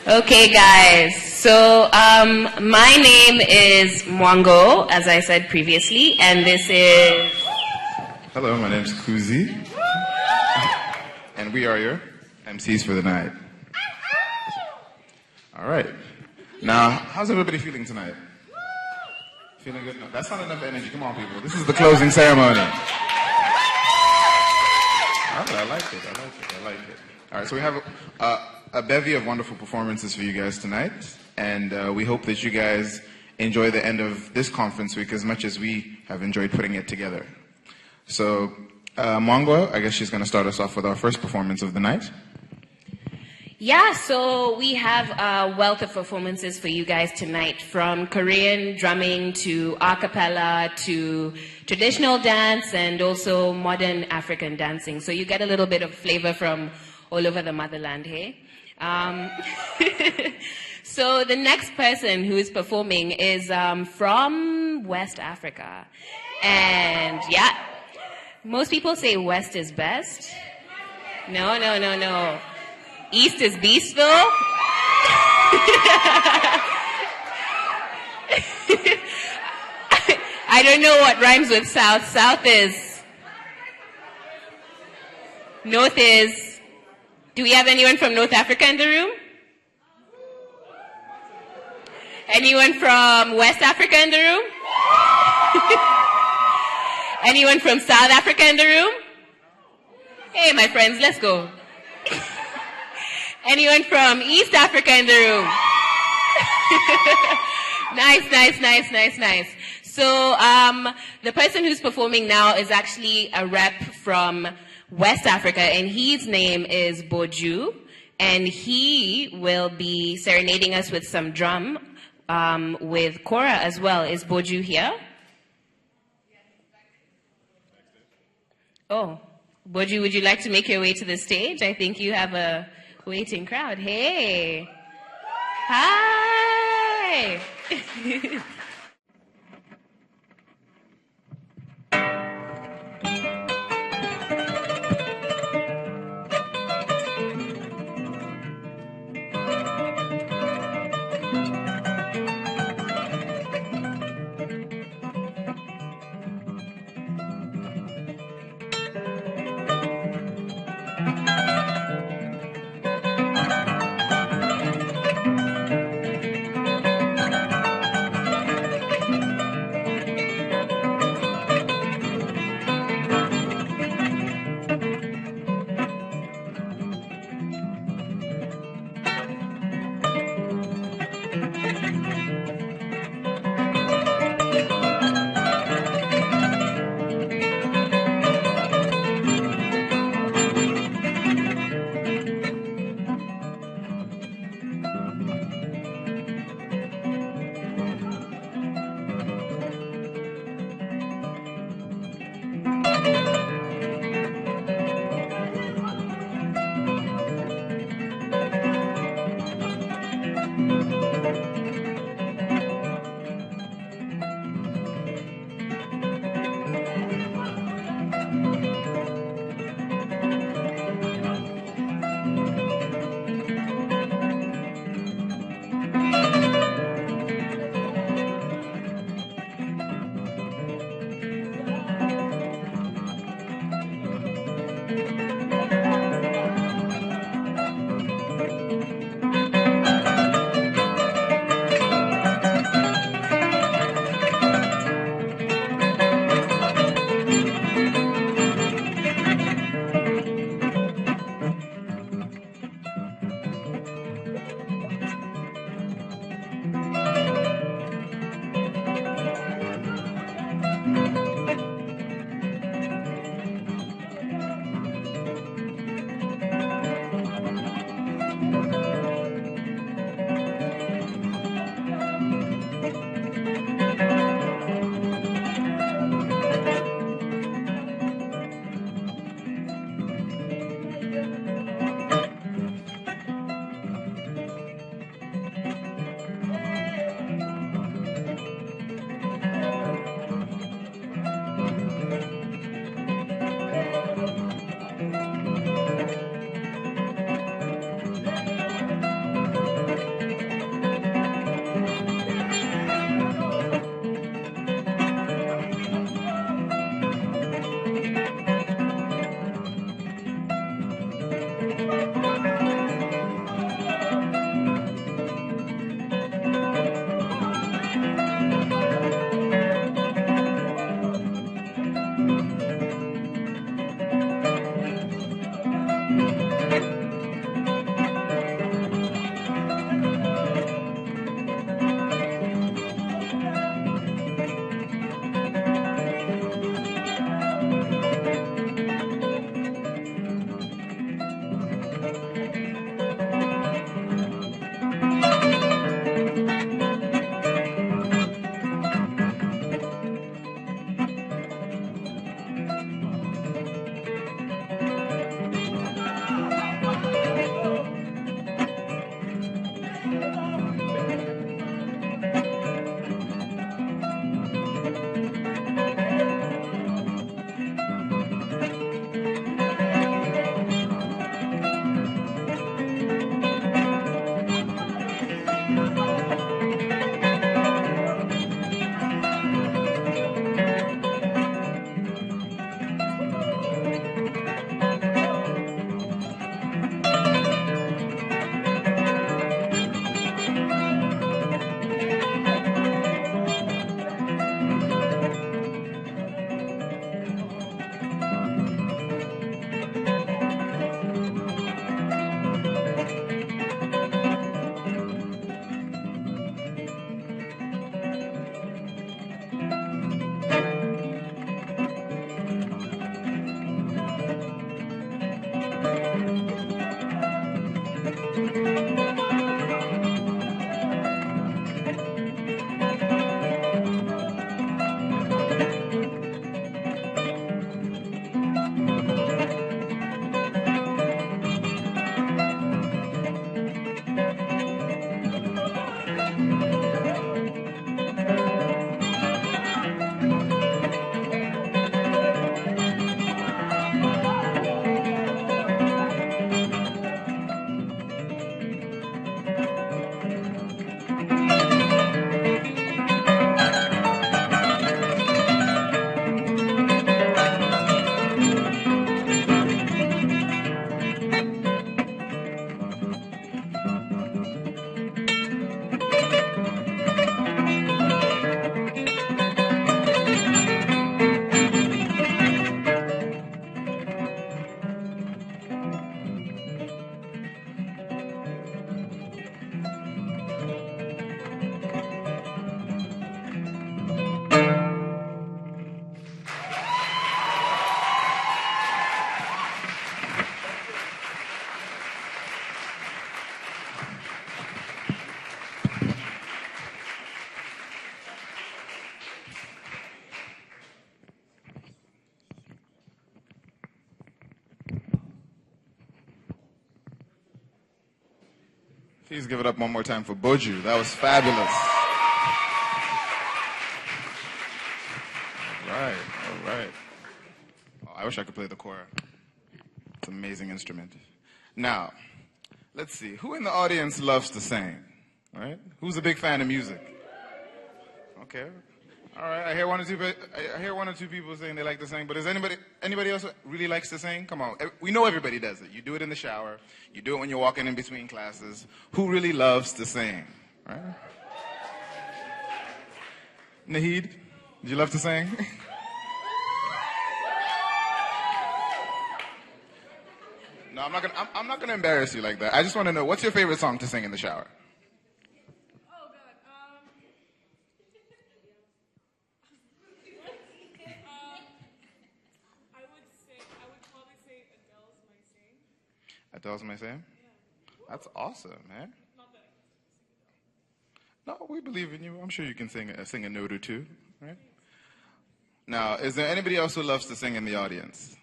Okay, guys. So, my name is Mwango, as I said previously, and this is... Hello, my name is Kuzi, and we are your MCs for the night. All right. Now, how's everybody feeling tonight? Feeling good? No, that's not enough energy. Come on, people. This is the closing ceremony. All right, I like it. All right, so we have a bevy of wonderful performances for you guys tonight, and we hope that you guys enjoy the end of this conference week as much as we have enjoyed putting it together. So, Mwango, I guess she's going to start us off with our first performance of the night. Yeah, so we have a wealth of performances for you guys tonight, from Korean drumming to a cappella to traditional dance and also modern African dancing. So you get a little bit of flavor from all over the motherland, hey? So the next person who is performing is from West Africa. And yeah, most people say West is best. No. East is Beastville. I don't know what rhymes with South. South is... North is... Do we have anyone from North Africa in the room? Anyone from West Africa in the room? Anyone from South Africa in the room? Hey, my friends, let's go. Anyone from East Africa in the room? Nice. So, the person who's performing now is actually a rep from West Africa, and his name is Boju, and he will be serenading us with some drum, with Kora as well. Is Boju here? Oh, Boju, would you like to make your way to the stage? I think you have a waiting crowd. Hey. Hi. Please give it up one more time for Boju. That was fabulous. All right. Oh, I wish I could play the kora. It's an amazing instrument. Now, let's see. Who in the audience loves to sing? Right? Who's a big fan of music? Okay. All right. I hear one or two people saying they like to sing, but is anybody else really likes to sing? Come on. We know everybody does it. You do it in the shower. You do it when you're walking in between classes. Who really loves to sing? Right? Nahid, do you love to sing? No, I'm not gonna embarrass you like that. I just want to know, what's your favorite song to sing in the shower? Adele's My Same? That's awesome, man. No, we believe in you. I'm sure you can sing a note or two, right? Now, is there anybody else who loves to sing in the audience?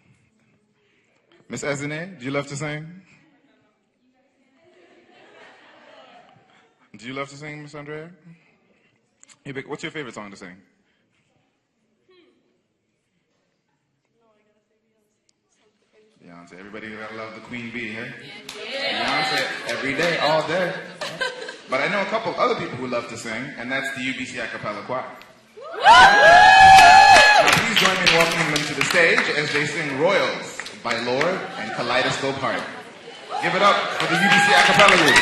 Miss Ezine, do you love to sing? Do you love to sing, Miss Andrea? Hey, Vic, what's your favorite song to sing? Beyonce. Everybody gotta love the Queen Bee, hey? Yeah. Beyonce, every day, all day. But I know a couple other people who love to sing, and that's the UBC A Cappella Choir. Now please join me in welcoming them to the stage as they sing Royals by Lorde and Kaleidoscope Heart. Give it up for the UBC A Cappella group.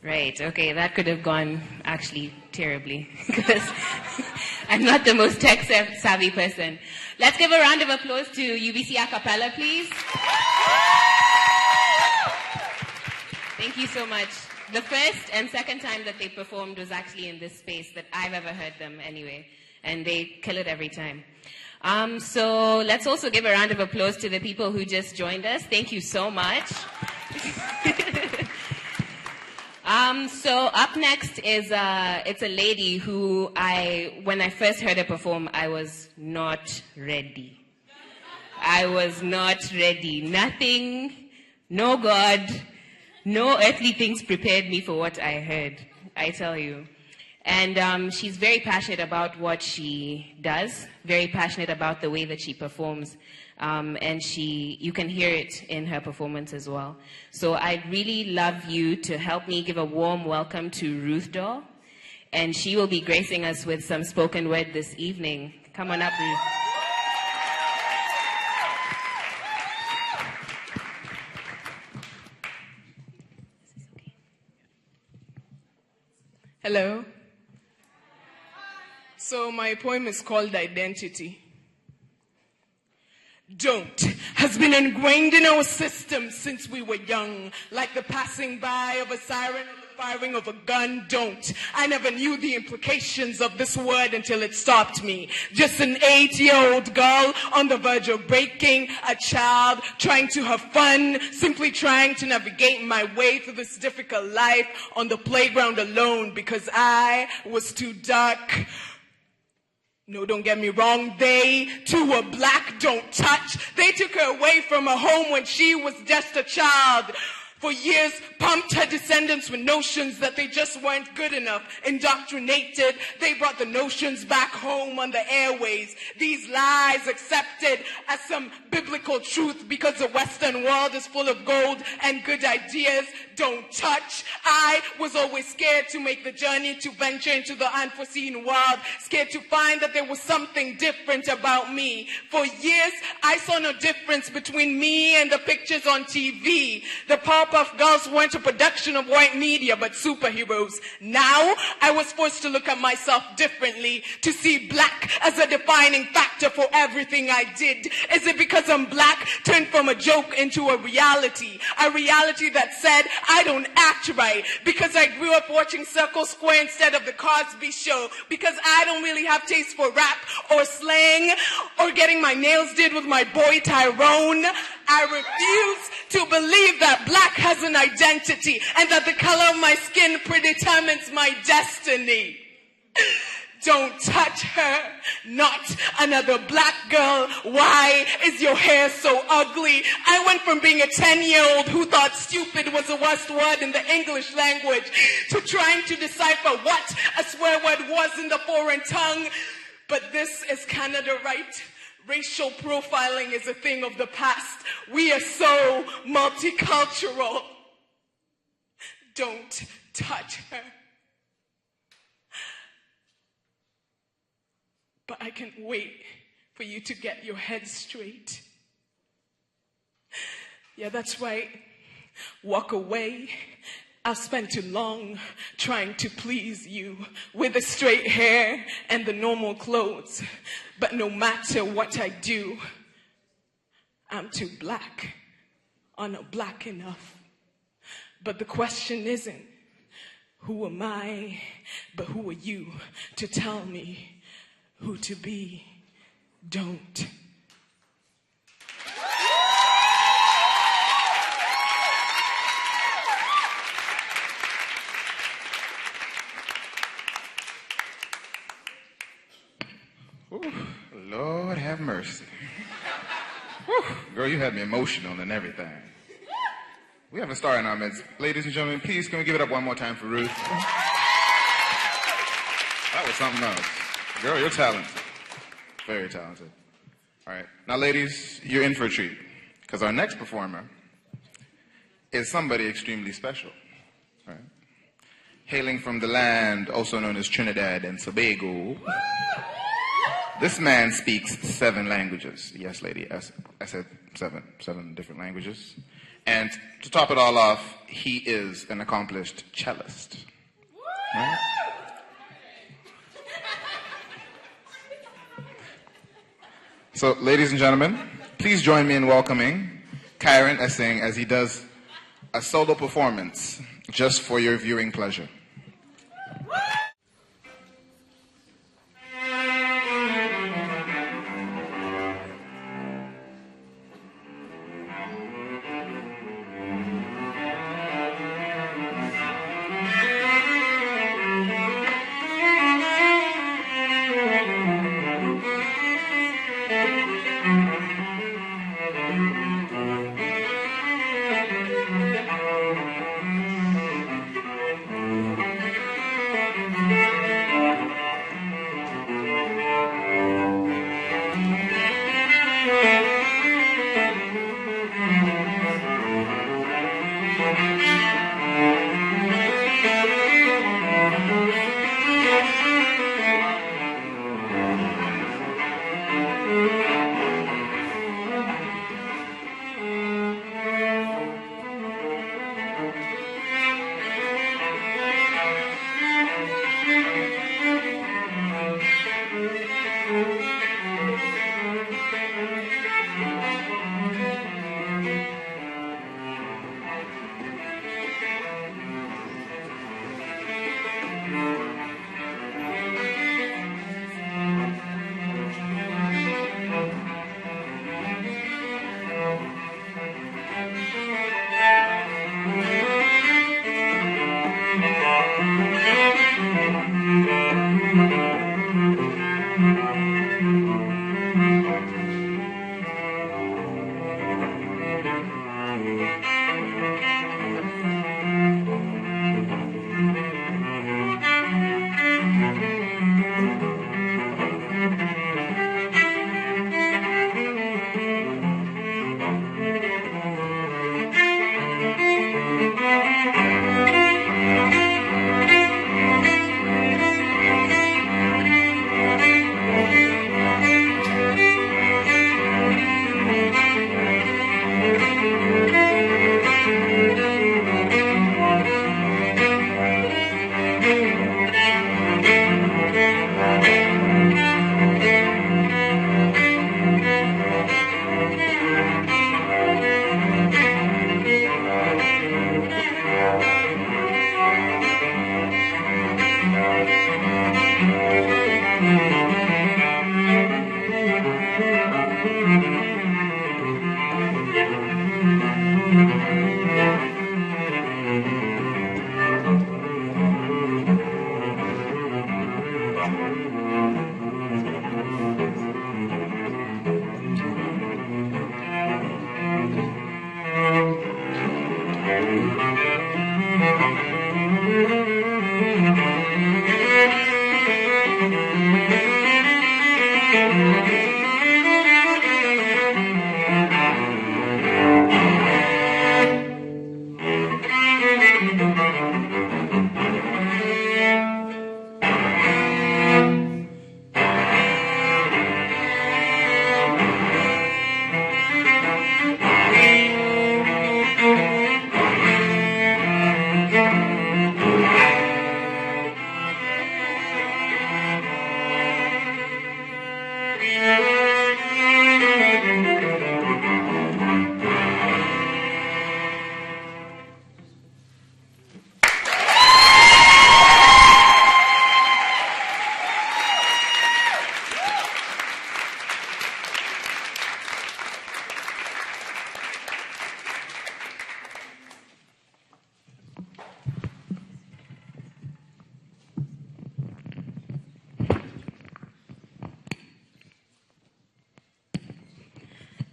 Right, okay, that could have gone actually terribly because I'm not the most tech savvy person. Let's give a round of applause to UBC a cappella, please. Thank you so much. The first and second time that they performed was actually in this space that I've ever heard them anyway, and they kill it every time. So let's also give a round of applause to the people who just joined us. Thank you so much. So up next is it's a lady who when I first heard her perform, I was not ready. I was not ready. Nothing, no God, no earthly things prepared me for what I heard, I tell you. And she's very passionate about what she does, very passionate about the way that she performs. And you can hear it in her performance as well. So I'd really love you to help me give a warm welcome to Ruth Daw. And she will be gracing us with some spoken word this evening. Come on up, Ruth. Hello. So my poem is called Identity. Don't has been ingrained in our system since we were young, like the passing by of a siren or the firing of a gun. Don't. I never knew the implications of this word until it stopped me. Just an 8-year-old girl on the verge of breaking, a child trying to have fun, simply trying to navigate my way through this difficult life on the playground alone because I was too dark. No, don't get me wrong, they too were black, don't touch. They took her away from her home when she was just a child. For years, pumped her descendants with notions that they just weren't good enough. Indoctrinated, they brought the notions back home on the airways. These lies accepted as some biblical truth because the Western world is full of gold and good ideas. Don't touch. I was always scared to make the journey to venture into the unforeseen world. Scared to find that there was something different about me. For years, I saw no difference between me and the pictures on TV. The Powerpuff Girls weren't a production of white media, but superheroes. Now, I was forced to look at myself differently, to see black as a defining factor for everything I did. Is it because I'm black turned from a joke into a reality that said I don't act right, because I grew up watching Circle Square instead of the Cosby Show, because I don't really have taste for rap or slang or getting my nails did with my boy Tyrone. I refuse to believe that black has an identity and that the color of my skin predetermines my destiny. Don't touch her, not another black girl. Why is your hair so ugly? I went from being a 10-year-old who thought stupid was the worst word in the English language to trying to decipher what a swear word was in the foreign tongue. But this is Canada, right? Racial profiling is a thing of the past. We are so multicultural. Don't touch her. But I can't wait for you to get your head straight. Yeah, that's right. Walk away. I've spent too long trying to please you with the straight hair and the normal clothes. But no matter what I do, I'm too black or not black enough. But the question isn't, who am I, but who are you to tell me who to be? Don't. Ooh, Lord have mercy. Whew, girl, you had me emotional and everything. We have a star in our midst. Ladies and gentlemen, please can we give it up one more time for Ruth? That was something else. Girl, you're talented. Very talented. All right. Now, ladies, you're in for a treat. Because our next performer is somebody extremely special. All right. Hailing from the land also known as Trinidad and Tobago. This man speaks 7 languages. Yes, lady, I said 7 different languages. And to top it all off, he is an accomplished cellist. Right? So, ladies and gentlemen, please join me in welcoming Kyron Essing as he does a solo performance just for your viewing pleasure.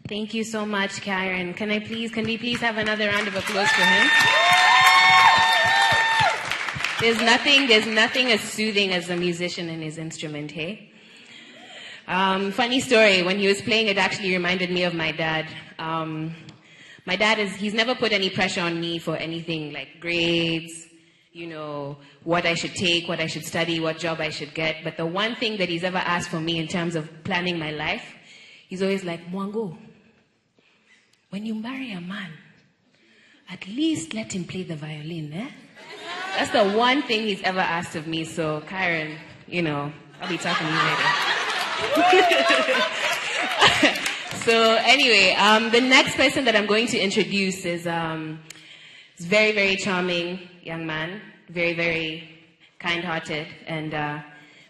Thank you so much, Kyron. Can we please have another round of applause for him? There's nothing as soothing as a musician and his instrument, hey? Funny story, when he was playing, it actually reminded me of my dad. My dad he's never put any pressure on me for anything like grades, you know, what I should take, what I should study, what job I should get. But the one thing that he's ever asked for me in terms of planning my life, he's always like, Mwango, when you marry a man, at least let him play the violin, eh? That's the one thing he's ever asked of me. So, Kyron, I'll be talking to you later. So, anyway, the next person that I'm going to introduce is very, very charming young man, very, very kind-hearted, and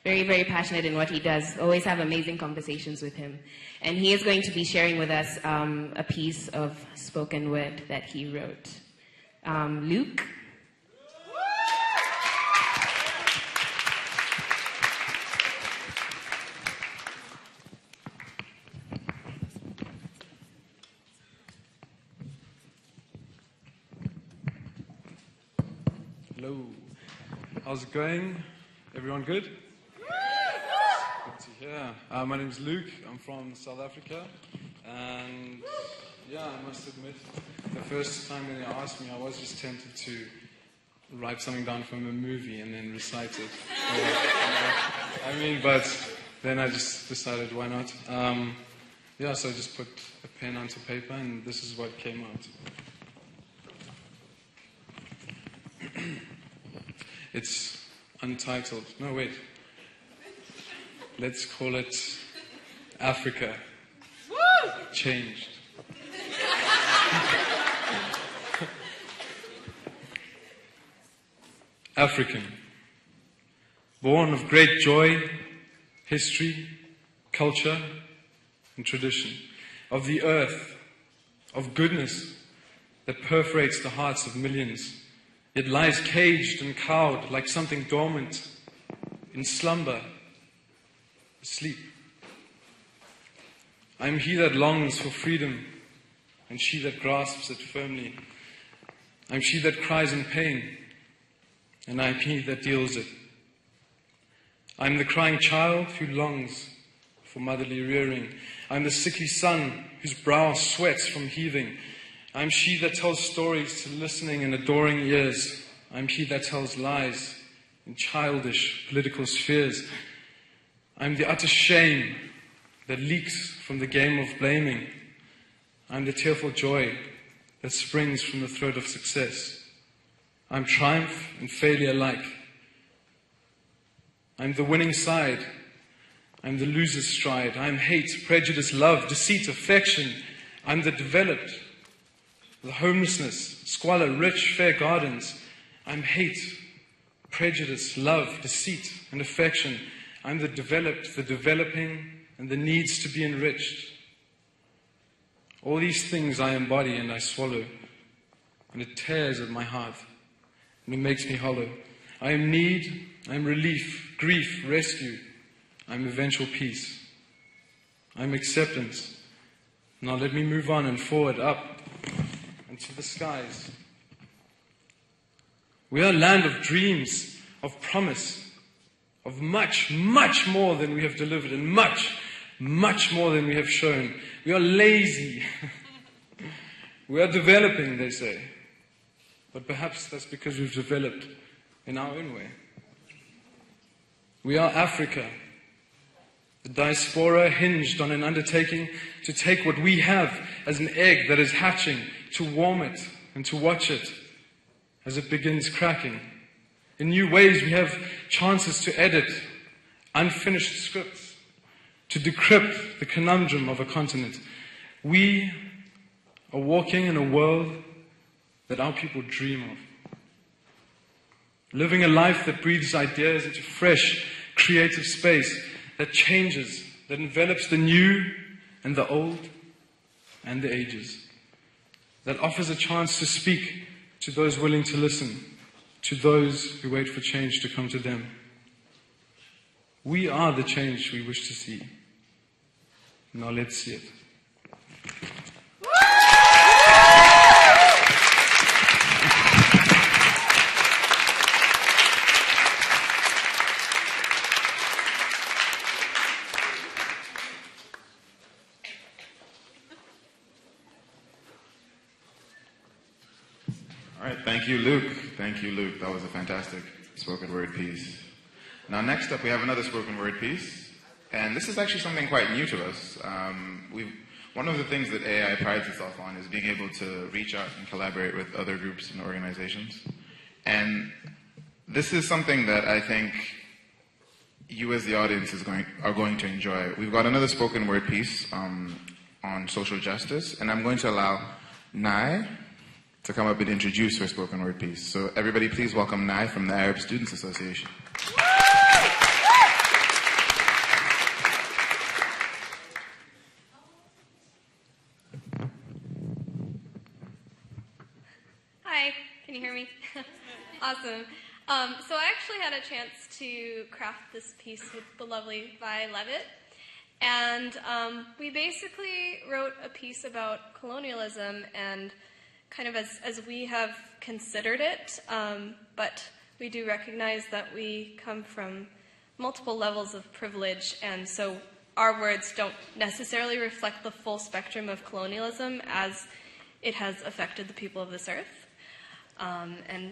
very, very passionate in what he does. Always have amazing conversations with him. And he is going to be sharing with us a piece of spoken word that he wrote. Luke? Hello. How's it going? Everyone good? Good to hear. My name is Luke. I'm from South Africa. And yeah, I must admit, the first time when they asked me, I was just tempted to write something down from a movie and then recite it. But then I just decided, why not? So I just put a pen onto paper and this is what came out. It's untitled. No, wait. Let's call it Africa Changed. African. Born of great joy, history, culture, and tradition. Of the earth, of goodness that perforates the hearts of millions. It lies caged and cowed like something dormant, in slumber, asleep. I am he that longs for freedom, and she that grasps it firmly. I am she that cries in pain, and I am he that deals it. I am the crying child who longs for motherly rearing. I am the sickly son whose brow sweats from heaving. I am she that tells stories to listening and adoring ears. I am she that tells lies in childish political spheres. I am the utter shame that leaks from the game of blaming. I am the tearful joy that springs from the throat of success. I am triumph and failure alike. I am the winning side. I am the loser's stride. I am hate, prejudice, love, deceit, affection. I am the developed. The homelessness, squalor, rich, fair gardens. I'm hate, prejudice, love, deceit, and affection. I'm the developed, the developing, and the needs to be enriched. All these things I embody and I swallow, and it tears at my heart, and it makes me hollow. I am need, I am relief, grief, rescue. I am eventual peace. I am acceptance. Now let me move on and forward, up, to the skies. We are a land of dreams, of promise, of much, much more than we have delivered, and much, much more than we have shown. We are lazy. We are developing, they say. But perhaps that's because we've developed in our own way. We are Africa. The diaspora hinged on an undertaking to take what we have as an egg that is hatching, to warm it and to watch it as it begins cracking. In new ways we have chances to edit unfinished scripts, to decrypt the conundrum of a continent. We are walking in a world that our people dream of. Living a life that breathes ideas into fresh, creative space, that changes, that envelops the new and the old and the ages. That offers a chance to speak to those willing to listen, to those who wait for change to come to them. We are the change we wish to see. Now let's see it. All right, thank you, Luke. Thank you, Luke. That was a fantastic spoken word piece. Now, next up, we have another spoken word piece, and this is actually something quite new to us. One of the things that AI prides itself on is being able to reach out and collaborate with other groups and organizations. And this is something that I think you as the audience are going to enjoy. We've got another spoken word piece on social justice, and I'm going to allow Nai to come up and introduce her spoken word piece. So everybody please welcome Nai from the Arab Students Association. Hi, can you hear me? Awesome. So I actually had a chance to craft this piece with the lovely Vi Levitt. And we basically wrote a piece about colonialism and kind of as we have considered it, but we do recognize that we come from multiple levels of privilege, and so our words don't necessarily reflect the full spectrum of colonialism as it has affected the people of this earth. And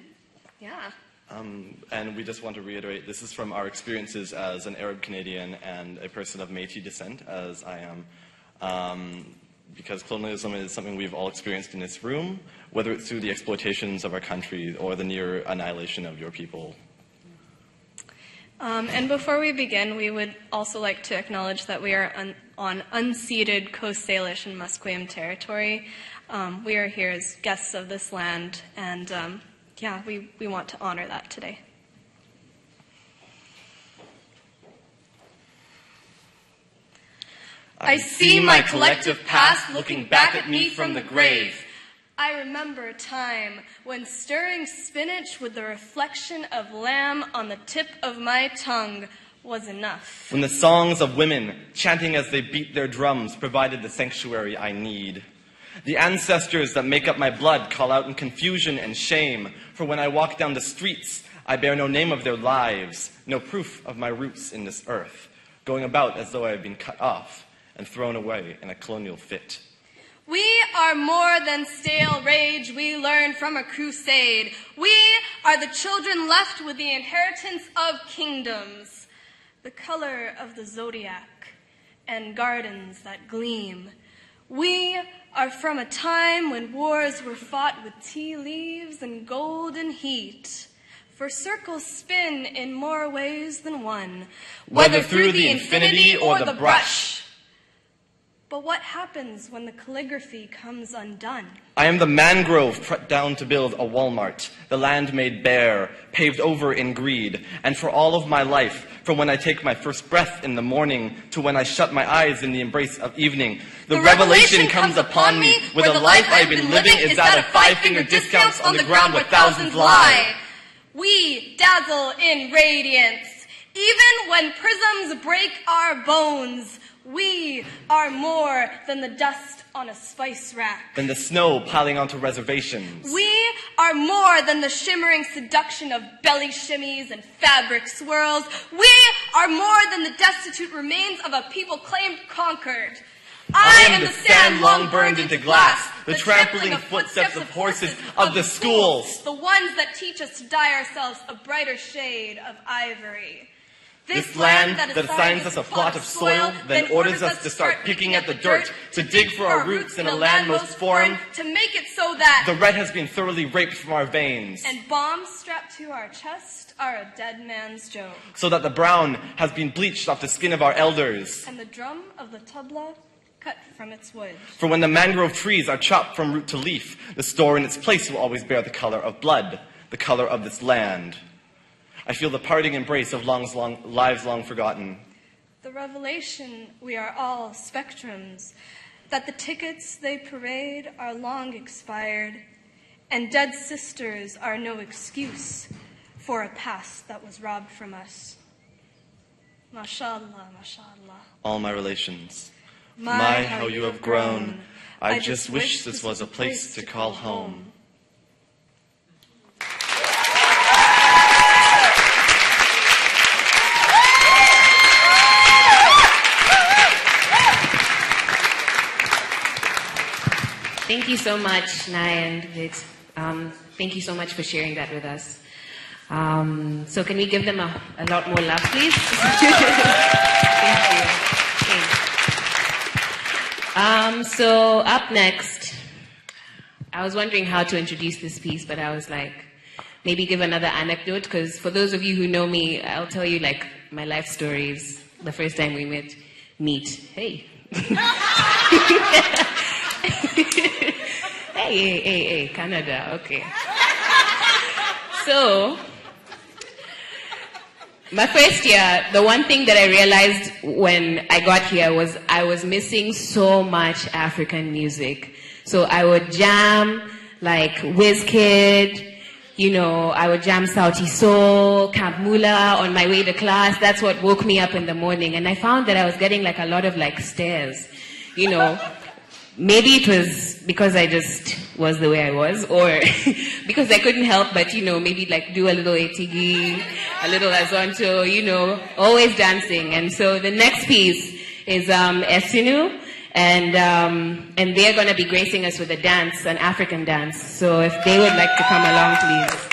yeah. And we just want to reiterate, this is from our experiences as an Arab Canadian and a person of Métis descent, as I am, because colonialism is something we've all experienced in this room, whether it's through the exploitations of our country or the near annihilation of your people. And before we begin, we would also like to acknowledge that we are on unceded Coast Salish and Musqueam territory. We are here as guests of this land, and yeah, we want to honor that today. I see my collective past looking back at me from the grave. I remember a time when stirring spinach with the reflection of lamb on the tip of my tongue was enough. When the songs of women, chanting as they beat their drums, provided the sanctuary I need. The ancestors that make up my blood call out in confusion and shame, for when I walk down the streets, I bear no name of their lives, no proof of my roots in this earth, going about as though I had been cut off and thrown away in a colonial fit. We are more than stale rage we learned from a crusade. We are the children left with the inheritance of kingdoms, the color of the zodiac and gardens that gleam. We are from a time when wars were fought with tea leaves and golden heat. For circles spin in more ways than one, whether through the infinity or the brush. But what happens when the calligraphy comes undone? I am the mangrove cut down to build a Walmart, the land made bare, paved over in greed, and for all of my life, from when I take my first breath in the morning to when I shut my eyes in the embrace of evening, the revelation comes upon me with the life I've been living is that of five-finger discounts on the ground where thousands lie. We dazzle in radiance, even when prisms break our bones. We are more than the dust on a spice rack. Than the snow piling onto reservations. We are more than the shimmering seduction of belly shimmies and fabric swirls. We are more than the destitute remains of a people claimed conquered. I am the sand long burned into glass, the trampling footsteps of horses of the schools. The ones that teach us to dye ourselves a brighter shade of ivory. This land that assigns us a plot of soil, then orders us to start picking at the dirt, to dig for our roots in a land most foreign, to make it so that the red has been thoroughly raped from our veins, and bombs strapped to our chest are a dead man's joke, so that the brown has been bleached off the skin of our elders, and the drum of the tabla cut from its wood. For when the mangrove trees are chopped from root to leaf, the store in its place will always bear the color of blood, the color of this land. I feel the parting embrace of lives long forgotten. The revelation we are all spectrums, that the tickets they parade are long expired, and dead sisters are no excuse for a past that was robbed from us. Mashallah, mashallah. All my relations. My, how you have grown. I just wish this was a place to call home. Thank you so much, Nai and Vit. Thank you so much for sharing that with us. So can we give them a lot more love, please? Thank you. So up next, I was wondering how to introduce this piece, but I was like, maybe give another anecdote, because for those of you who know me, I'll tell you like my life stories. The first time we meet. Hey. Hey, Canada, okay. So, my first year, the one thing that I realized when I got here was I was missing so much African music. So I would jam like Wizkid, you know, I would jam Sauti Sol, Camp Mula on my way to class. That's what woke me up in the morning. And I found that I was getting like a lot of like stares, you know. Maybe it was because I just was the way I was, or because I couldn't help but, you know, maybe like do a little etigi, a little azonto, you know, always dancing. And so the next piece is Esinu, and they're going to be gracing us with a dance, an African dance. So if they would like to come along, please.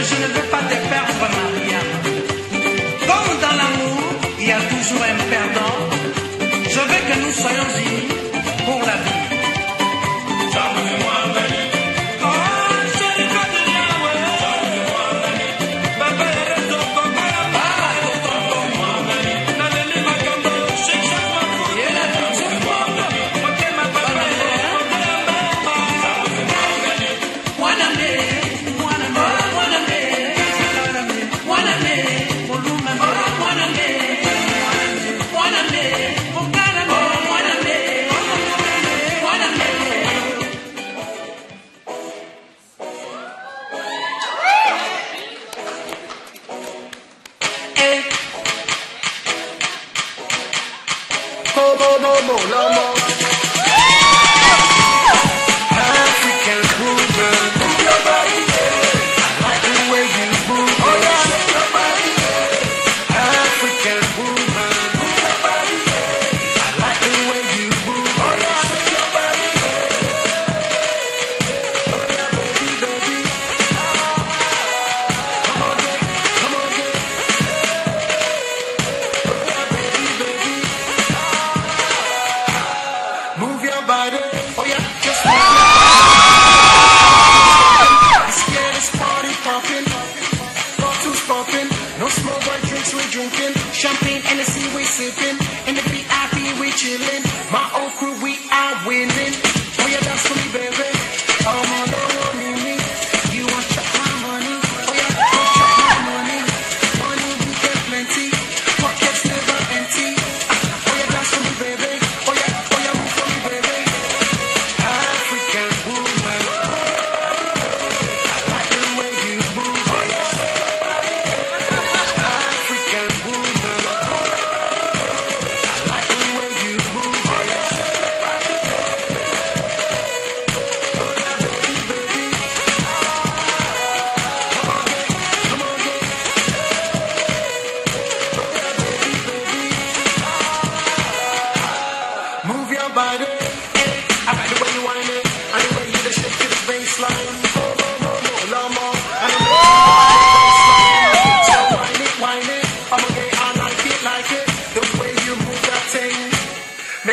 Je ne veux pas te perdre, Maria. Comme dans l'amour, il y a toujours un perdant.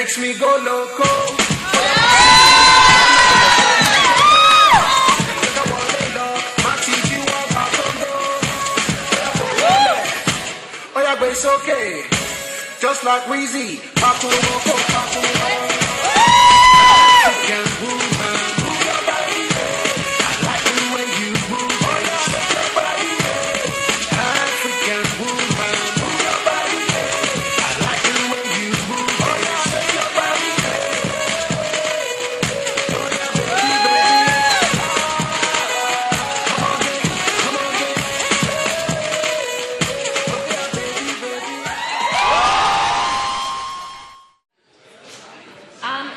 makes me go loco. It's okay, just like Weezy. African woman, move your body. I like the way you move your body. African woman, move your body. I like the way you move your body. Oh yeah, baby, baby. Come on, baby, come on, baby. Oh yeah, baby, baby.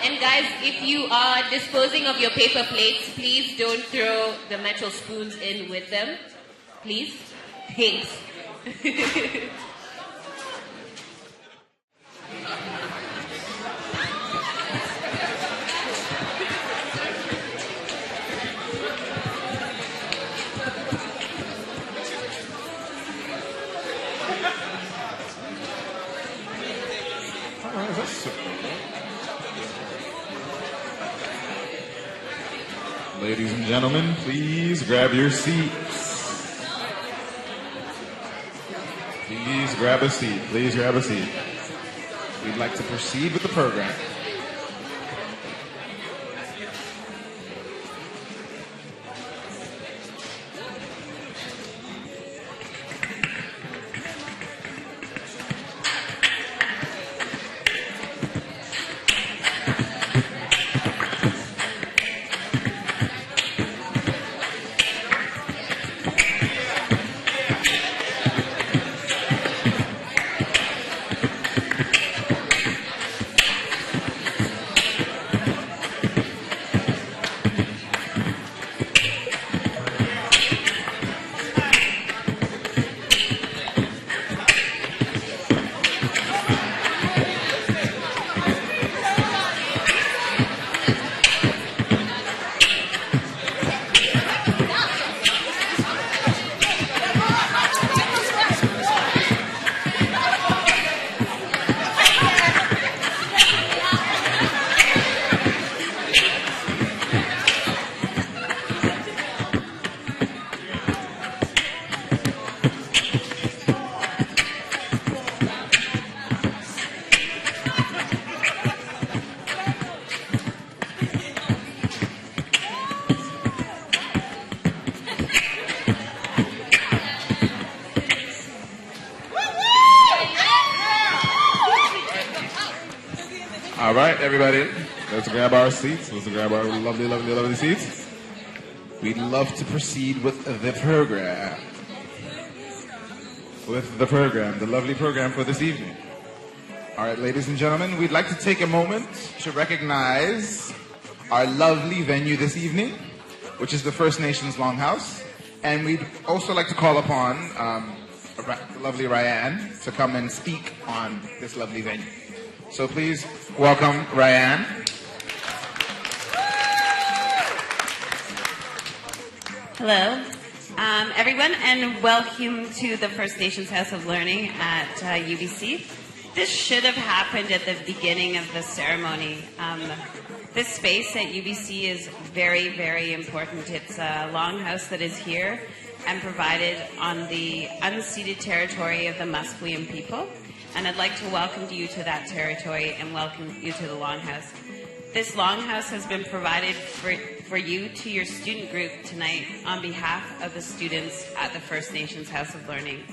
And guys, if you are disposing of your paper plates, please don't throw the metal spoons in with them. Please. Thanks. Ladies and gentlemen, please grab your seats. Please grab a seat. Please grab a seat. We'd like to proceed with the program. All right, everybody, let's grab our seats. Let's grab our lovely, lovely, lovely seats. We'd love to proceed with the program. The lovely program for this evening. All right, ladies and gentlemen, we'd like to take a moment to recognize our lovely venue this evening, which is the First Nations Longhouse. And we'd also like to call upon the lovely Ryan to come and speak on this lovely venue. So please welcome Ryan. Hello, everyone, and welcome to the First Nations House of Learning at UBC. This should have happened at the beginning of the ceremony. This space at UBC is very, very important. It's a longhouse that is here and provided on the unceded territory of the Musqueam people. And I'd like to welcome you to that territory and welcome you to the Longhouse. This Longhouse has been provided for you to your student group tonight on behalf of the students at the First Nations House of Learning.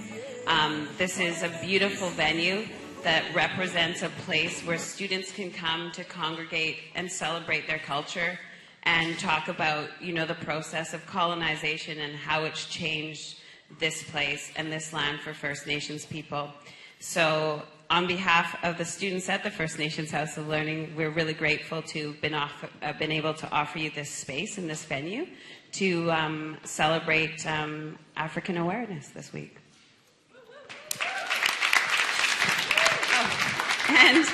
This is a beautiful venue that represents a place where students can come to congregate and celebrate their culture and talk about, the process of colonization and how it's changed this place and this land for First Nations people. So on behalf of the students at the First Nations House of Learning, we're really grateful to have been able to offer you this space and this venue to celebrate African awareness this week. And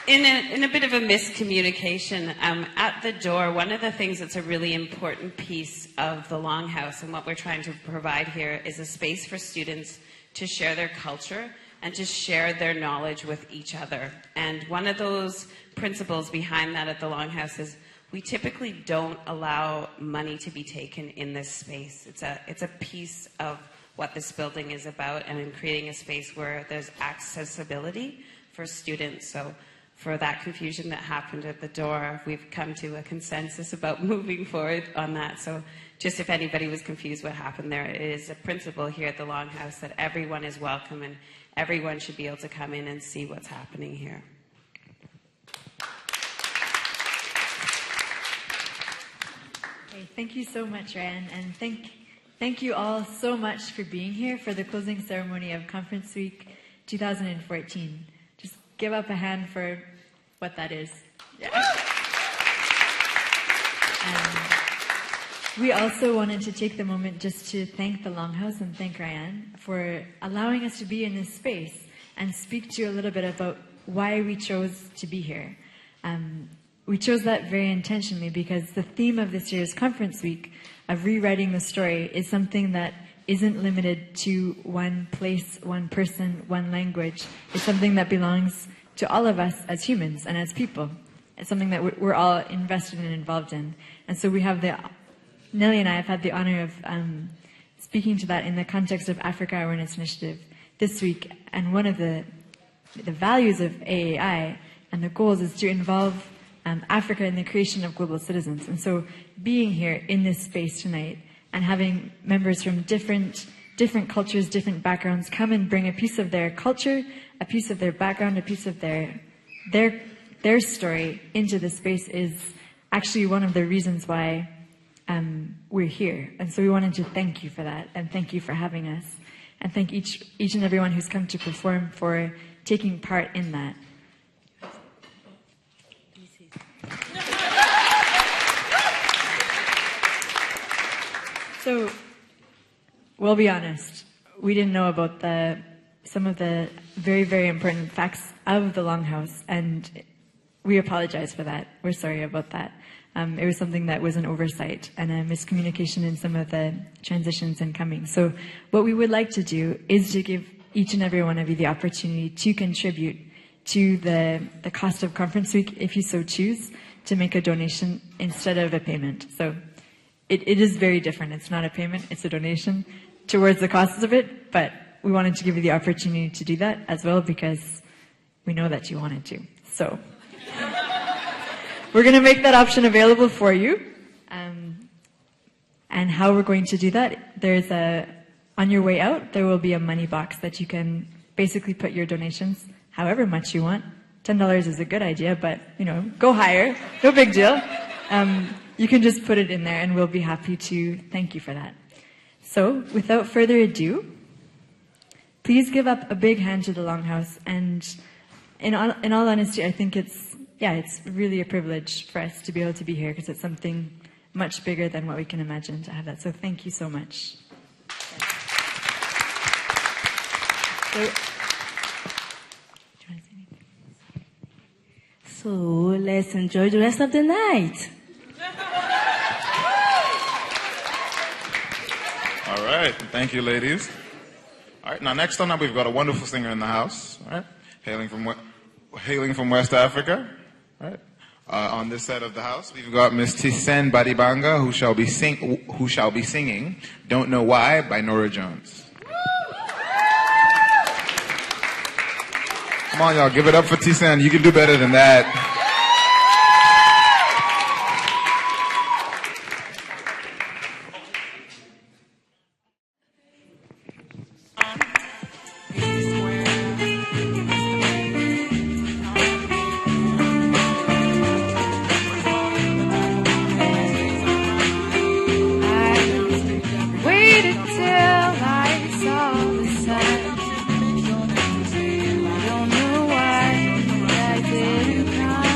in a bit of a miscommunication, at the door, one of the things that's a really important piece of the Longhouse and what we're trying to provide here is a space for students to share their culture and just share their knowledge with each other. And one of those principles behind that at the Longhouse is we typically don't allow money to be taken in this space. It's a piece of what this building is about, and in creating a space where there's accessibility for students. So for that confusion that happened at the door, we've come to a consensus about moving forward on that. So just if anybody was confused what happened there, it is a principle here at the Longhouse that everyone is welcome and everyone should be able to come in and see what's happening here. Okay, thank you so much, Ryan, and thank you all so much for being here for the closing ceremony of Conference Week 2014. Just give up a hand for what that is. Yeah. We also wanted to take the moment just to thank the Longhouse and thank Ryan for allowing us to be in this space and speak to you a little bit about why we chose to be here. We chose that very intentionally because the theme of this year's Conference Week of rewriting the story is something that isn't limited to one place, one person, one language. It's something that belongs to all of us as humans and as people. It's something that we're all invested and involved in. And so we have Nellie and I have had the honor of speaking to that in the context of Africa Awareness Initiative this week. And one of the values of AAI and the goals is to involve Africa in the creation of global citizens. And so being here in this space tonight and having members from different cultures, different backgrounds come and bring a piece of their culture, a piece of their background, a piece of their story into the space is actually one of the reasons why we're here. And so we wanted to thank you for that, and thank you for having us, and thank each and everyone who's come to perform for taking part in that. So, we'll be honest, we didn't know about some of the very, very important facts of the Longhouse, and we apologize for that. We're sorry about that. It was something that was an oversight and a miscommunication in some of the transitions and coming. So what we would like to do is to give each and every one of you the opportunity to contribute to the cost of Conference Week, if you so choose, to make a donation instead of a payment. So it is very different. It's not a payment, it's a donation towards the costs of it, but we wanted to give you the opportunity to do that as well because we know that you wanted to. So we're going to make that option available for you. And how we're going to do that, on your way out, there will be a money box that you can basically put your donations however much you want. $10 is a good idea, but, go higher. No big deal. You can just put it in there and we'll be happy to thank you for that. So, without further ado, please give up a big hand to the Longhouse. And in all honesty, I think it's really a privilege for us to be able to be here because it's something much bigger than what we can imagine to have that. So thank you so much. So let's enjoy the rest of the night. All right. Thank you, ladies. All right. Now, next on up, we've got a wonderful singer in the house, all right? Hailing from West Africa. All right. On this side of the house, we've got Miss Tisen Badibanga, who shall be singing "Don't Know Why" by Norah Jones. Come on, y'all, give it up for Tisen. You can do better than that. Don't know why I didn't come.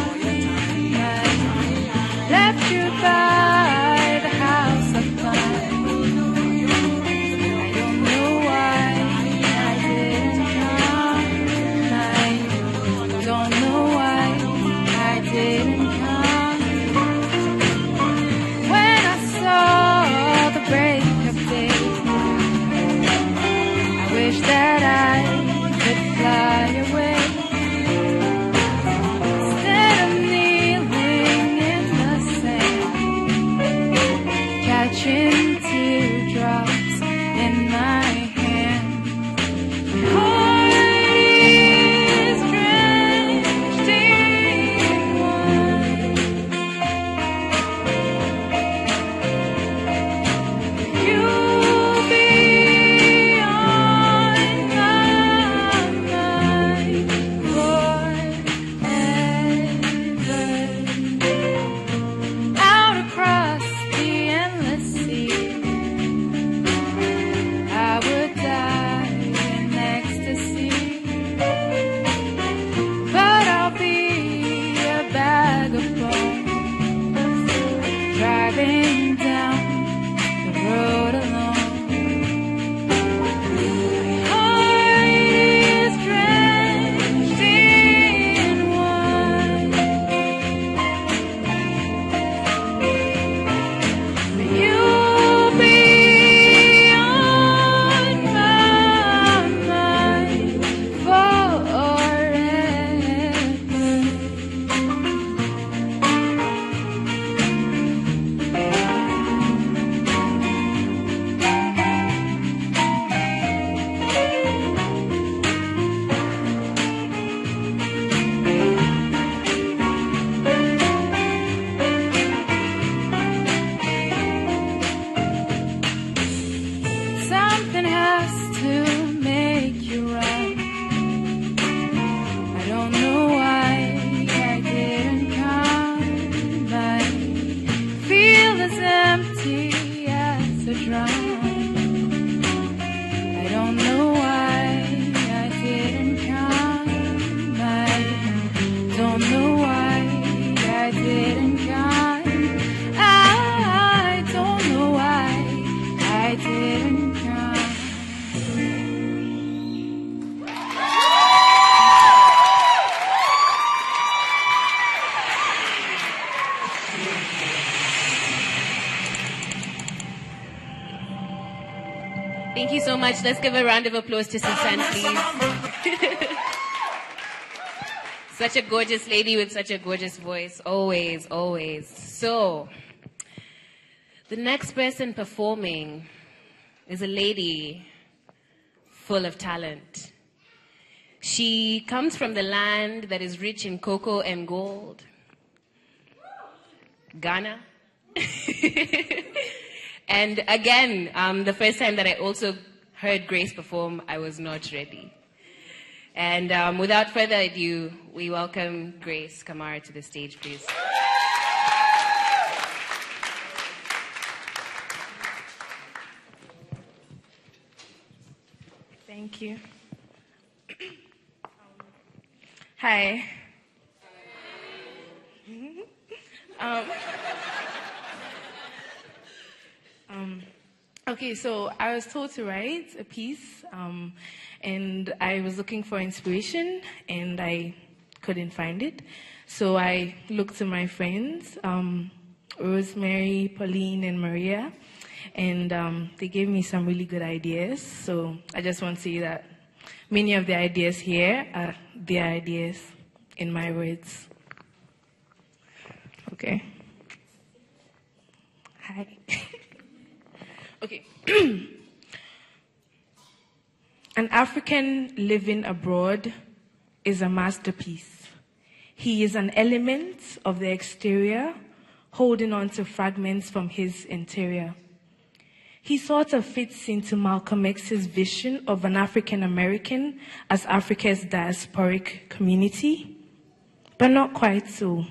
Thank you so much. Let's give a round of applause to Susan, please. Such a gorgeous lady with such a gorgeous voice. Always, always. So, the next person performing is a lady full of talent. She comes from the land that is rich in cocoa and gold, Ghana. And again, the first time that I also heard Grace perform, I was not ready. And without further ado, we welcome Grace Kamara to the stage, please. Thank you. Hi. Okay, so I was told to write a piece, and I was looking for inspiration, and I couldn't find it. So I looked to my friends, Rosemary, Pauline, and Maria, and they gave me some really good ideas. So I just want to say that many of the ideas here are their ideas in my words. Okay. Hi. Okay. An African living abroad is a masterpiece. He is an element of the exterior, holding on to fragments from his interior. He sort of fits into Malcolm X's vision of an African American as Africa's diasporic community, but not quite so.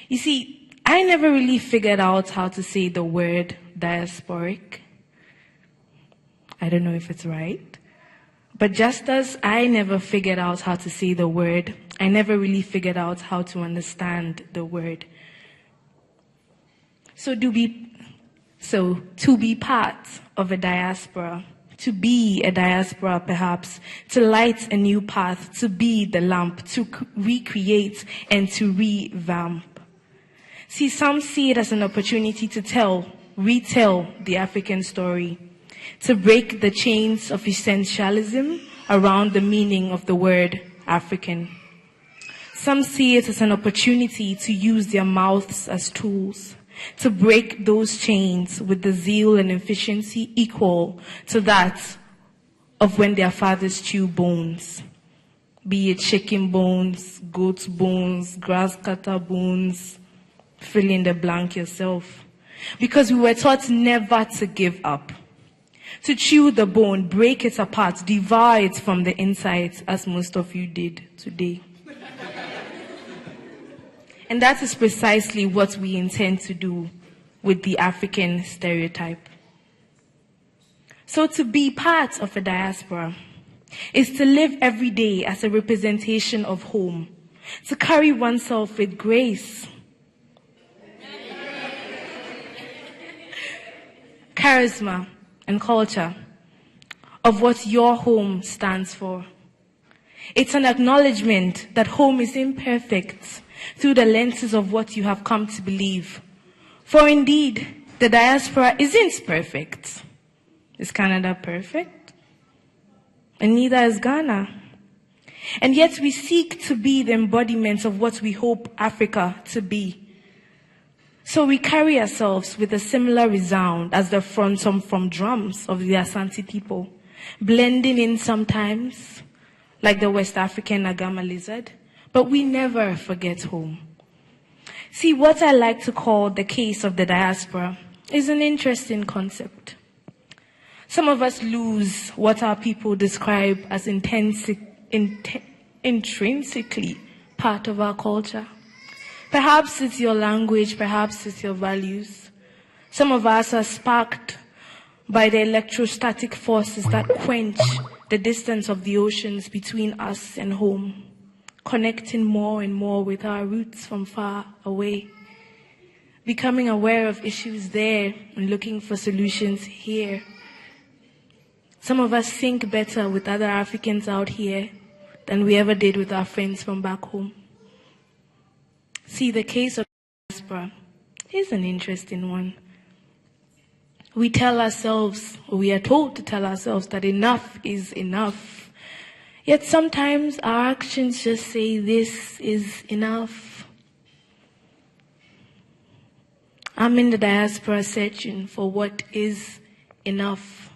You see, I never really figured out how to say the word diasporic. I don't know if it's right. But just as I never figured out how to say the word, I never really figured out how to understand the word. So to be part of a diaspora, to be a diaspora perhaps, to light a new path, to be the lamp, to recreate and to revamp. See, some see it as an opportunity to retell the African story, to break the chains of essentialism around the meaning of the word African. Some see it as an opportunity to use their mouths as tools, to break those chains with the zeal and efficiency equal to that of when their fathers chew bones, be it chicken bones, goat bones, grass cutter bones, fill in the blank yourself. Because we were taught never to give up, to chew the bone, break it apart, devour it from the inside, as most of you did today. And that is precisely what we intend to do with the African stereotype. So to be part of a diaspora is to live every day as a representation of home, to carry oneself with grace, charisma, and culture of what your home stands for. It's an acknowledgement that home is imperfect through the lenses of what you have come to believe. For indeed, the diaspora isn't perfect. Is Canada perfect? And neither is Ghana. And yet we seek to be the embodiment of what we hope Africa to be. So we carry ourselves with a similar resound as the frontum from drums of the Asante people, blending in sometimes, like the West African Agama lizard, but we never forget home. See, what I like to call the case of the diaspora is an interesting concept. Some of us lose what our people describe as intrinsically part of our culture. Perhaps it's your language, perhaps it's your values. Some of us are sparked by the electrostatic forces that quench the distance of the oceans between us and home, connecting more and more with our roots from far away, becoming aware of issues there and looking for solutions here. Some of us think better with other Africans out here than we ever did with our friends from back home. See, the case of diaspora is an interesting one. we tell ourselves, or we are told to tell ourselves that enough is enough. Yet sometimes our actions just say this is enough. I'm in the diaspora searching for what is enough.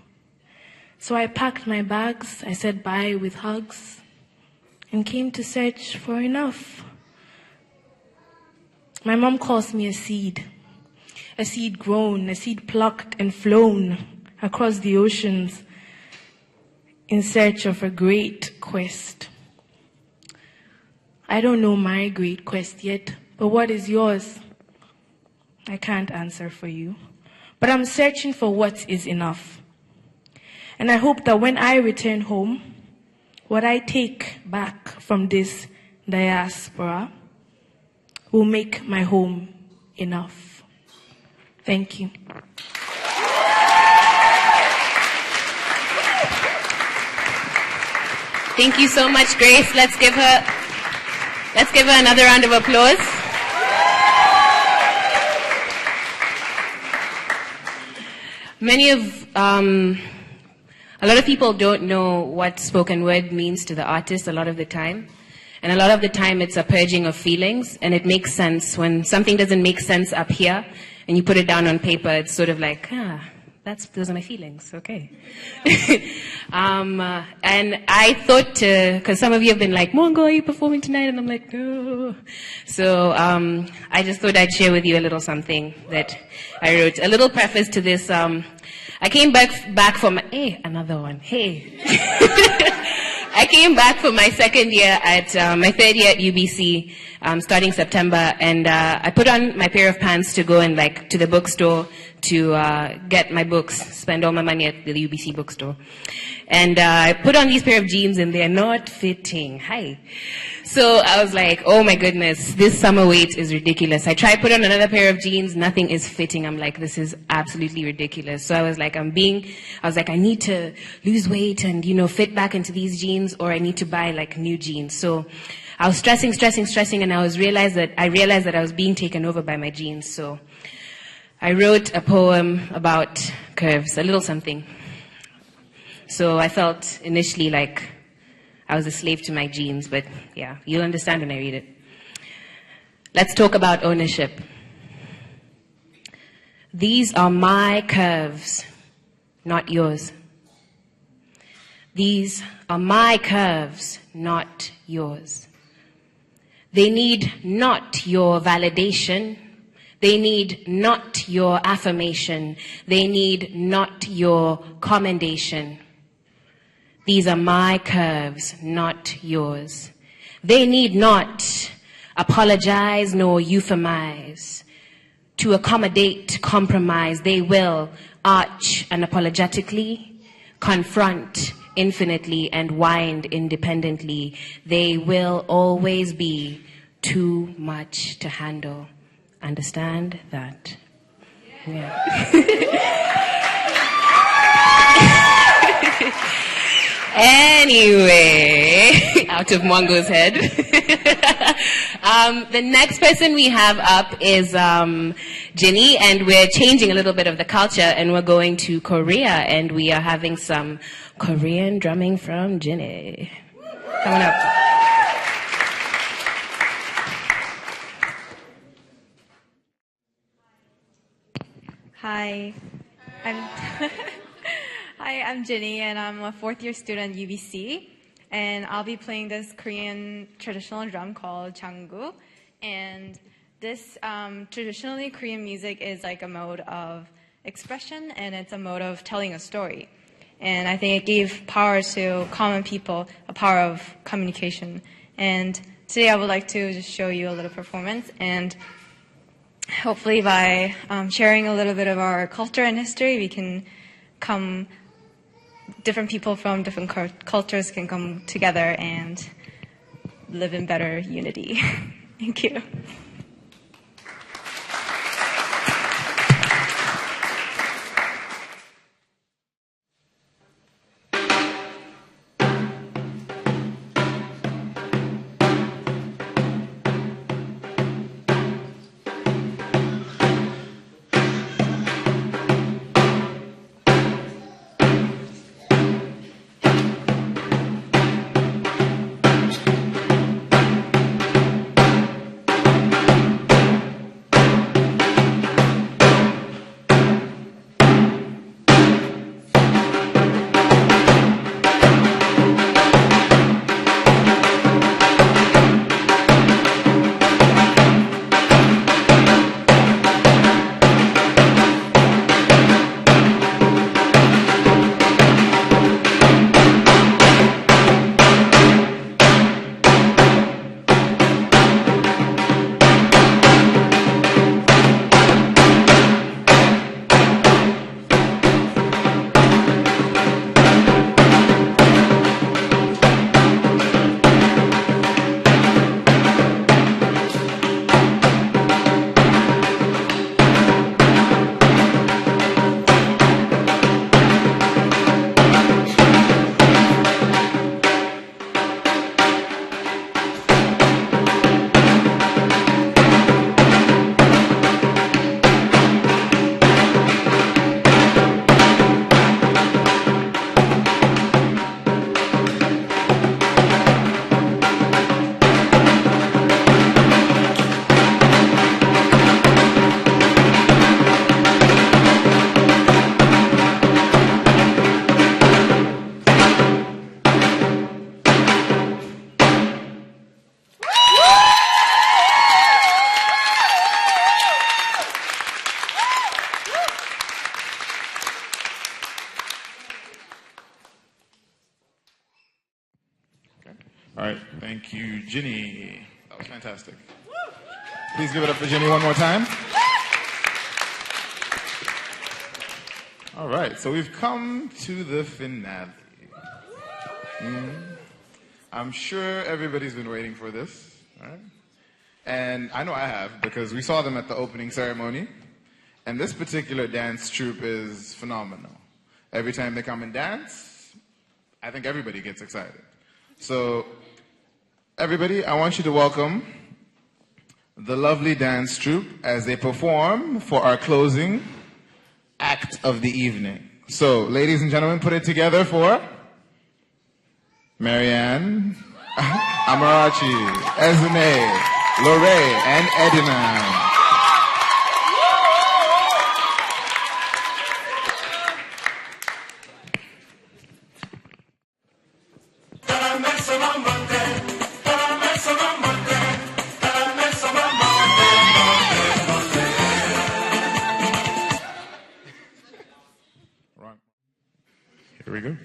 So I packed my bags, I said bye with hugs, and came to search for enough. My mom calls me a seed grown, a seed plucked and flown across the oceans in search of a great quest. I don't know my great quest yet, but what is yours? I can't answer for you. But I'm searching for what is enough. And I hope that when I return home, what I take back from this diaspora will make my home enough. Thank you. Thank you so much, Grace. Let's give her another round of applause. A lot of people don't know what spoken word means to the artist a lot of the time. And a lot of the time it's a purging of feelings, and it makes sense. When something doesn't make sense up here and you put it down on paper, it's sort of like, those are my feelings, okay. And I thought because some of you have been like, Mongo, are you performing tonight? And I'm like, no. So I just thought I'd share with you a little something that I wrote. A little preface to this. I came back from, another one, I came back for my second year at, my third year at UBC, starting September, and I put on my pair of pants to go and to the bookstore to get my books, spend all my money at the UBC bookstore. And I put on these pair of jeans and they're not fitting. Hi. So I was like, oh my goodness, this summer weight is ridiculous. I tried to put on another pair of jeans, nothing is fitting. I'm like, this is absolutely ridiculous. So I was like, I need to lose weight and, fit back into these jeans, or I need to buy new jeans. So I was stressing, and I realized that I was being taken over by my jeans. So I wrote a poem about curves, a little something. So I felt initially like I was a slave to my jeans, but yeah, you'll understand when I read it. Let's talk about ownership. These are my curves, not yours. These are my curves, not yours. They need not your validation. They need not your affirmation. They need not your commendation. These are my curves, not yours. They need not apologize nor euphemize. To accommodate compromise, they will arch unapologetically, confront infinitely, and wind independently. They will always be too much to handle. Understand that? Yeah. Anyway, out of Mongo's head. The next person we have up is Ginny, and we're changing a little bit of the culture, and we're going to Korea, and we are having some Korean drumming from Ginny. Coming up. Hi, I'm Ginny, and I'm a fourth-year student at UBC, and I'll be playing this Korean traditional drum called Janggu. And this traditionally Korean music is like a mode of expression, and it's a mode of telling a story. And I think it gave power to common people, a power of communication. And today I would like to just show you a little performance, and hopefully by sharing a little bit of our culture and history, we can different people from different cultures can come together and live in better unity. Thank you. Thank you, Ginny. That was fantastic. Please give it up for Ginny one more time. All right, so we've come to the finale. I'm sure everybody's been waiting for this, right? And I know I have, because we saw them at the opening ceremony. And this particular dance troupe is phenomenal. Every time they come and dance, I think everybody gets excited. So, everybody, I want you to welcome the lovely dance troupe as they perform for our closing act of the evening. So, ladies and gentlemen, put it together for Marianne, Amarachi, Esme, Lorraine, and Edina. Here we go.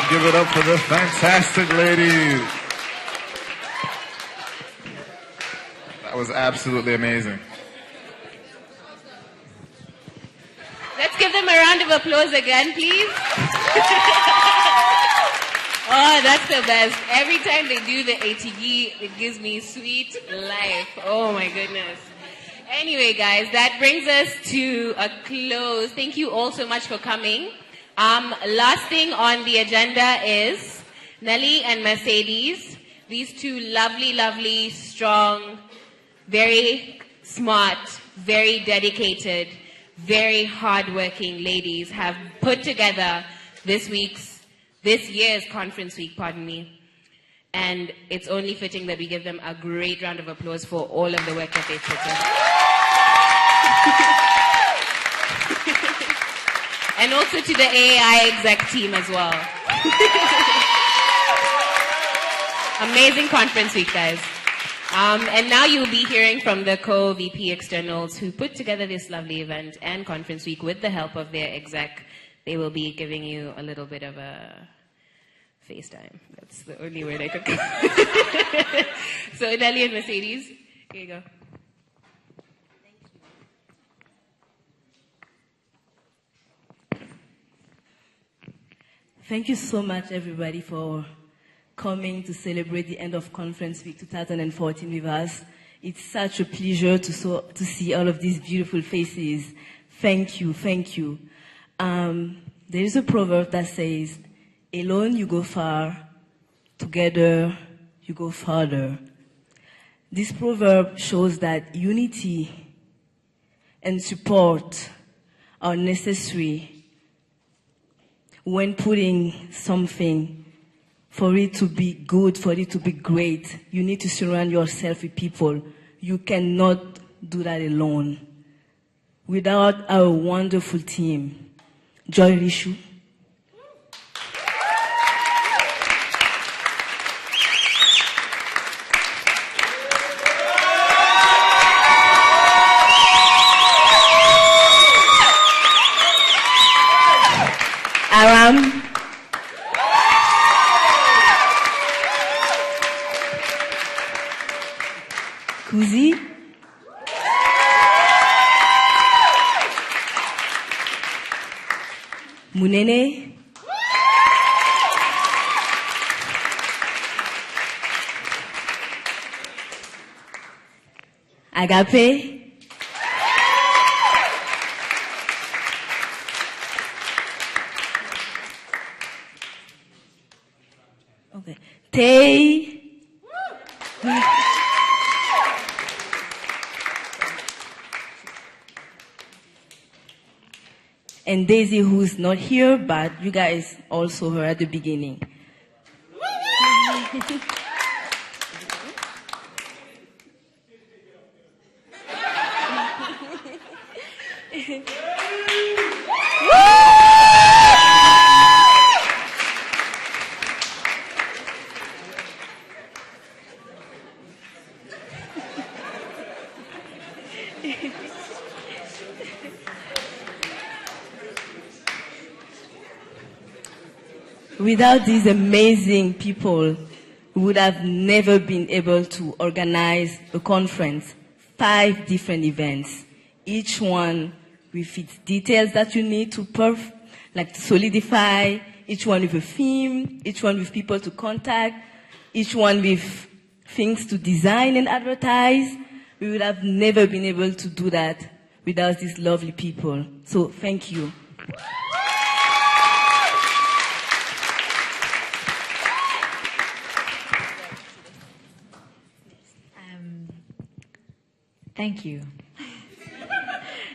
Give it up for the fantastic ladies. That was absolutely amazing. Let's give them a round of applause again, please. Oh, that's the best. Every time they do the ATG, it gives me sweet life. Oh my goodness. Anyway, guys, that brings us to a close. Thank you all so much for coming. Last thing on the agenda is Nelly and Mercedes. These two lovely, lovely, strong, very smart, very dedicated, very hardworking ladies have put together this week's this year's conference week, pardon me. And it's only fitting that we give them a great round of applause for all of the work that they've put in. And also to the AAI exec team as well. Amazing conference week, guys. And now you'll be hearing from the co-VP externals who put together this lovely event and conference week with the help of their exec. They will be giving you a little bit of a FaceTime. That's the only word I could come. So Nelly and Mercedes, here you go. Thank you so much, everybody, for coming to celebrate the end of Conference Week 2014 with us. It's such a pleasure to see all of these beautiful faces. Thank you, thank you. There is a proverb that says, alone you go far, together you go farther. This proverb shows that unity and support are necessary when putting something for it to be good, for it to be great. You need to surround yourself with people. You cannot do that alone. Without our wonderful team, Joy Rishu, Aram, Kuzi, Munene, Agape, okay, Tay, and Daisy, who's not here, but you guys also heard at the beginning. Without these amazing people, we would have never been able to organize a conference, 5 different events, each one with its details that you need to to solidify, each one with a theme, each one with people to contact, each one with things to design and advertise. We would have never been able to do that without these lovely people. So thank you. Thank you.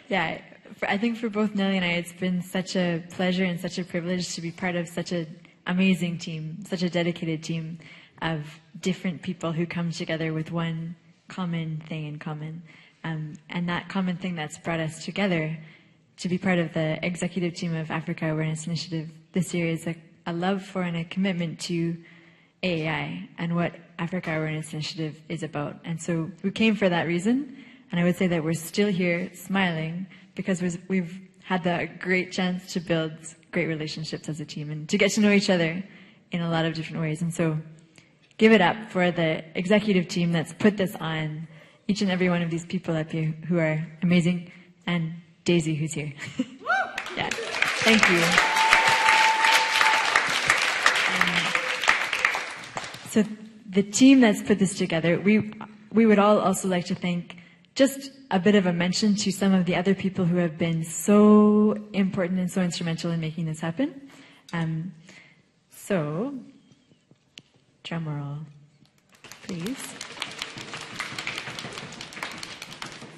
Yeah, I think for both Nelly and I, it's been such a pleasure and such a privilege to be part of such an amazing team, such a dedicated team of different people who come together with one common thing in common. And that common thing that's brought us together to be part of the executive team of Africa Awareness Initiative this year is a love for and a commitment to AAI and what Africa Awareness Initiative is about. And so we came for that reason. And I would say that we're still here smiling because we've had the great chance to build great relationships as a team and to get to know each other in a lot of different ways. And so give it up for the executive team that's put this on, each and every one of these people up here who are amazing, and Daisy who's here. Yeah, thank you. So the team that's put this together, we would all also like to thank just a bit of a mention to some of the other people who have been so important and so instrumental in making this happen. So, drum roll, please.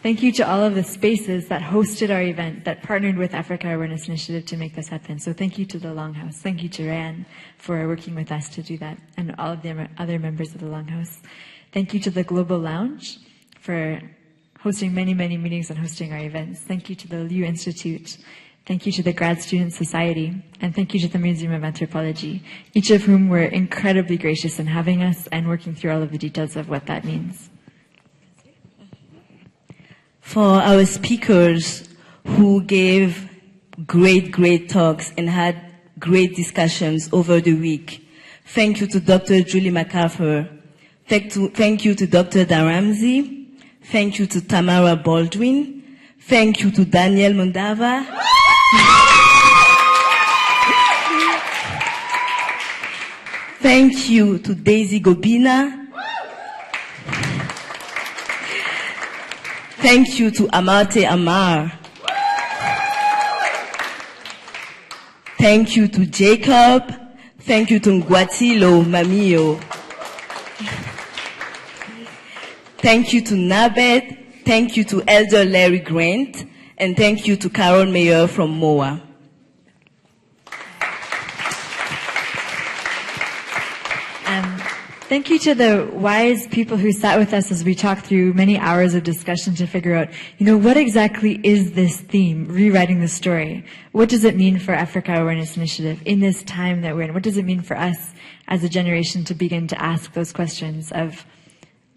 Thank you to all of the spaces that hosted our event, that partnered with Africa Awareness Initiative to make this happen. So thank you to the Longhouse. Thank you to Ryan for working with us to do that, and all of the other members of the Longhouse. Thank you to the Global Lounge for hosting many, many meetings and hosting our events. Thank you to the Liu Institute. Thank you to the Grad Student Society, and thank you to the Museum of Anthropology, each of whom were incredibly gracious in having us and working through all of the details of what that means. For our speakers who gave great talks and had great discussions over the week, thank you to Dr. Julie MacArthur. Thank you to Dr. Daramzi. Thank you to Tamara Baldwin. Thank you to Daniel Mundava. Thank you to Daisy Gobina. Thank you to Amarte Amar. Thank you to Jacob. Thank you to Ngwatilo Mamio. Thank you to Nabed. Thank you to Elder Larry Grant. And thank you to Carol Mayer from MOA. Thank you to the wise people who sat with us as we talked through many hours of discussion to figure out, what exactly is this theme, rewriting the story? What does it mean for Africa Awareness Initiative in this time that we're in? What does it mean for us as a generation to begin to ask those questions of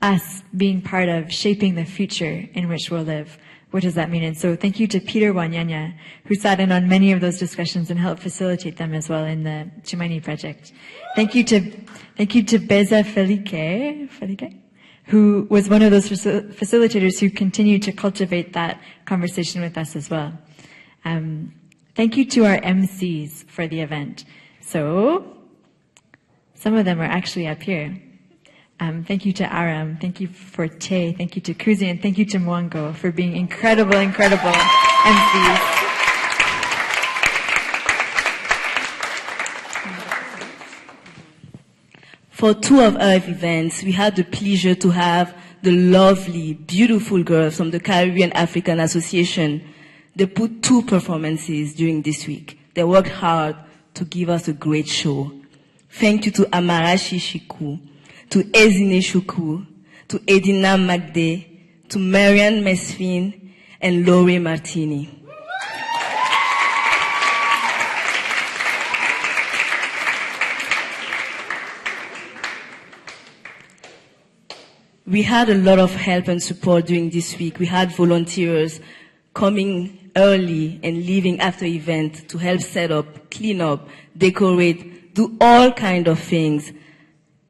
us being part of shaping the future in which we'll live? What does that mean? And so thank you to Peter Wanyanya, who sat in on many of those discussions and helped facilitate them as well in the Tumaini project. Thank you to Beza Felike, who was one of those facilitators who continued to cultivate that conversation with us as well. Thank you to our MCs for the event. So, some of them are actually up here. Thank you to Aram, thank you for Te, thank you to Kuzi, and thank you to Mwango for being incredible MCs. For two of our events, we had the pleasure to have the lovely, beautiful girls from the Caribbean African Association. They put 2 performances during this week. They worked hard to give us a great show. Thank you to Amarashi Shiku, to Ezine Shuku, to Edina Magde, to Marianne Mesfin, and Lori Martini. We had a lot of help and support during this week. We had volunteers coming early and leaving after event to help set up, clean up, decorate, do all kind of things.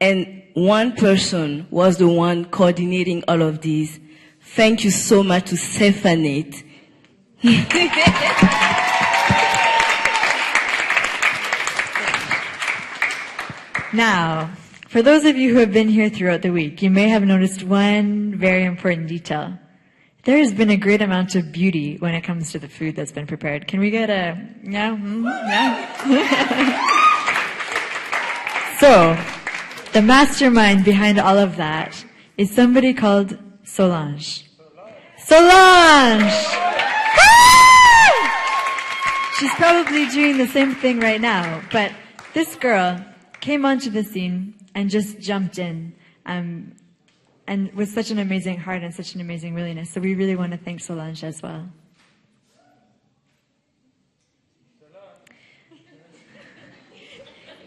And one person was the one coordinating all of these. Thank you so much to Stephanie. Now, for those of you who have been here throughout the week, you may have noticed one very important detail. There has been a great amount of beauty when it comes to the food that's been prepared. Can we get a yeah? Yeah? So, the mastermind behind all of that is somebody called Solange. Solange! She's probably doing the same thing right now, but this girl came onto the scene and just jumped in, and with such an amazing heart and such an amazing willingness. So we really want to thank Solange as well.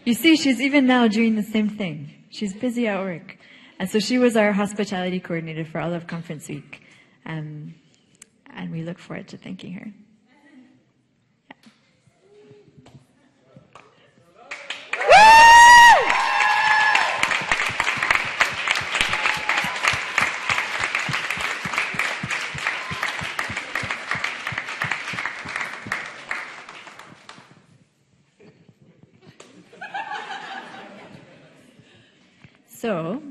You see, she's even now doing the same thing. She's busy at work. And so she was our hospitality coordinator for all of Conference Week. And we look forward to thanking her. So,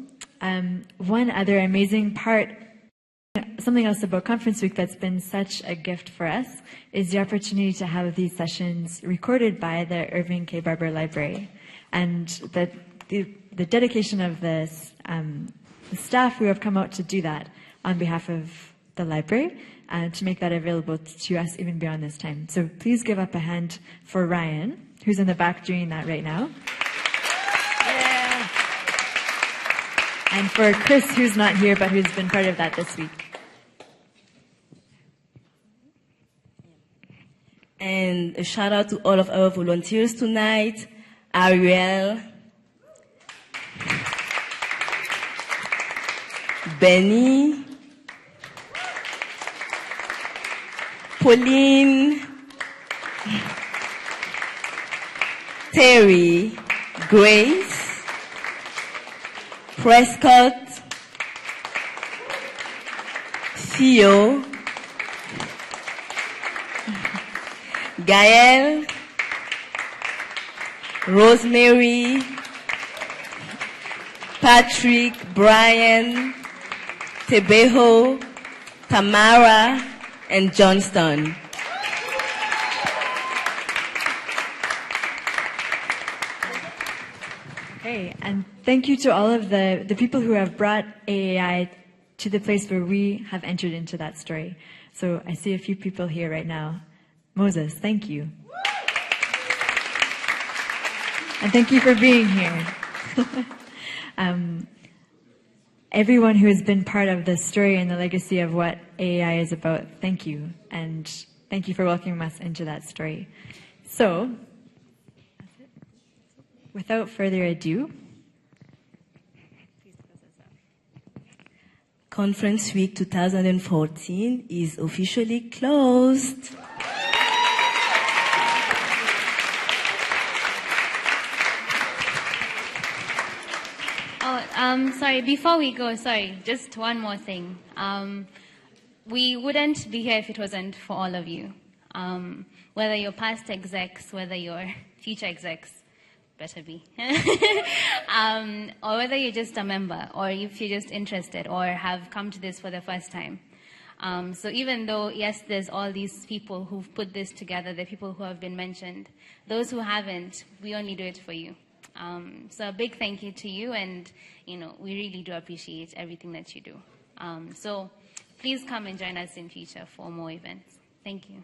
one other amazing part, something else about Conference Week that's been such a gift for us is the opportunity to have these sessions recorded by the Irving K. Barber Library. And the dedication of the staff who have come out to do that on behalf of the library to make that available to us even beyond this time. So please give up a hand for Ryan, who's in the back doing that right now. Yeah. And for Chris, who's not here but who's been part of that this week. And a shout out to all of our volunteers tonight, Ariel, Benny, Pauline, Terry, Grace, Prescott, Theo, Gael, Rosemary, Patrick, Brian, Tebeho, Tamara, and Johnston. Okay, and thank you to all of the people who have brought AAI to the place where we have entered into that story. So I see a few people here right now. Moses, thank you. And thank you for being here. Everyone who has been part of the story and the legacy of what AAI is about, thank you. And thank you for welcoming us into that story. So, without further ado, Conference Week 2014 is officially closed. Sorry, before we go, just one more thing. We wouldn't be here if it wasn't for all of you. Whether you're past execs, whether you're future execs, better be. Or whether you're just a member, or if you're just interested, or have come to this for the first time. So even though, yes, there's all these people who've put this together, the people who have been mentioned, those who haven't, we only do it for you. So a big thank you to you, and we really do appreciate everything that you do. So please come and join us in future for more events. Thank you.